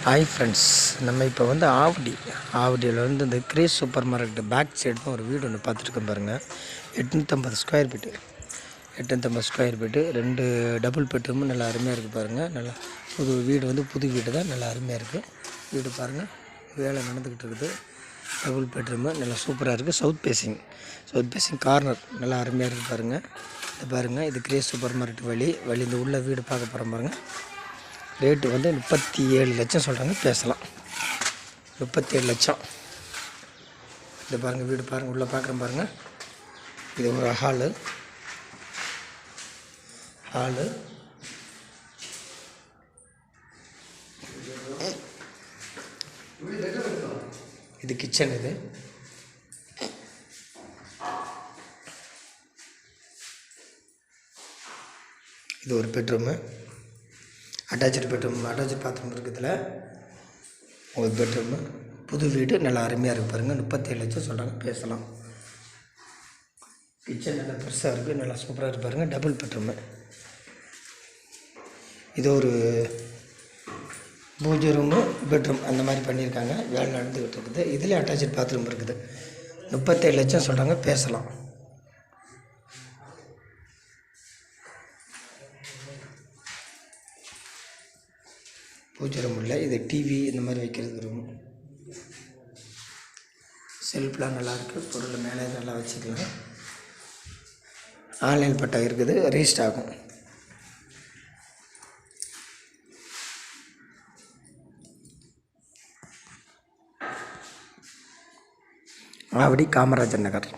Hi friends, நம்ம இப்போ வந்து ஆவடியில் வந்து இந்த கிரேஸ் சூப்பர் மார்க்கெட் பேக் சைடுன்னு ஒரு வீடு ஒன்று பார்த்துருக்கோம் பாருங்கள். 850 square feet 850 square feet 2 double bedroom நல்லா அருமையாக இருக்குது பாருங்கள். நல்லா வீடு வந்து புது வீடு தான், நல்லா அருமையாக இருக்குது வீடு பாருங்கள். வேலை நடந்துக்கிட்டு இருக்குது. டபுள் பெட்ரூமு நல்லா சூப்பராக இருக்குது. சவுத் பேசிங் கார்னர் நல்லா அருமையாக இருக்குது பாருங்கள். இது பாருங்கள், இது கிரேஸ் சூப்பர் மார்க்கெட் வழி இந்த உள்ள வீடு பார்க்க போகிறோம் பாருங்கள். ரேட்டு வந்து 37 லட்சம் சொல்கிறாங்க, பேசலாம். 37 லட்சம். இது பாருங்கள், வீடு பாருங்கள், உள்ளே பார்க்குறேன் பாருங்கள். இது ஒரு ஹாலு. இது கிச்சன். இது ஒரு பெட்ரூமு, அட்டாச்சு பாத்ரூம் இருக்குதுல. ஒரு பெட்ரூமு, புது வீடு நல்லா அருமையாக இருக்குது பாருங்கள். 37 லட்சம் சொல்கிறாங்க, பேசலாம். கிச்சன் நல்லா பெருசாக இருக்குது, நல்லா சூப்பராக இருக்குது பாருங்கள். Double bedroom. இது ஒரு பூஜை ரூமு, பெட்ரூம் அந்த மாதிரி பண்ணியிருக்காங்க. வேலை நடந்துக்கிட்டு இருக்குது. இதில் அட்டாச்சு பாத்ரூம் இருக்குது. 37 லட்சம் சொல்கிறாங்க, பேசலாம். பூஜை ரூம் இல்லை, இது டிவி இந்த மாதிரி வைக்கிறது ரூம். செல்ஃப்லாம் நல்லாயிருக்கு, பொருள் மேலே நல்லா வச்சுக்கலாம். ஆன்லைன் பட்டா இருக்குது, ரெஜிஸ்டர் ஆகும். ஆவடி காமராஜர் நகர்.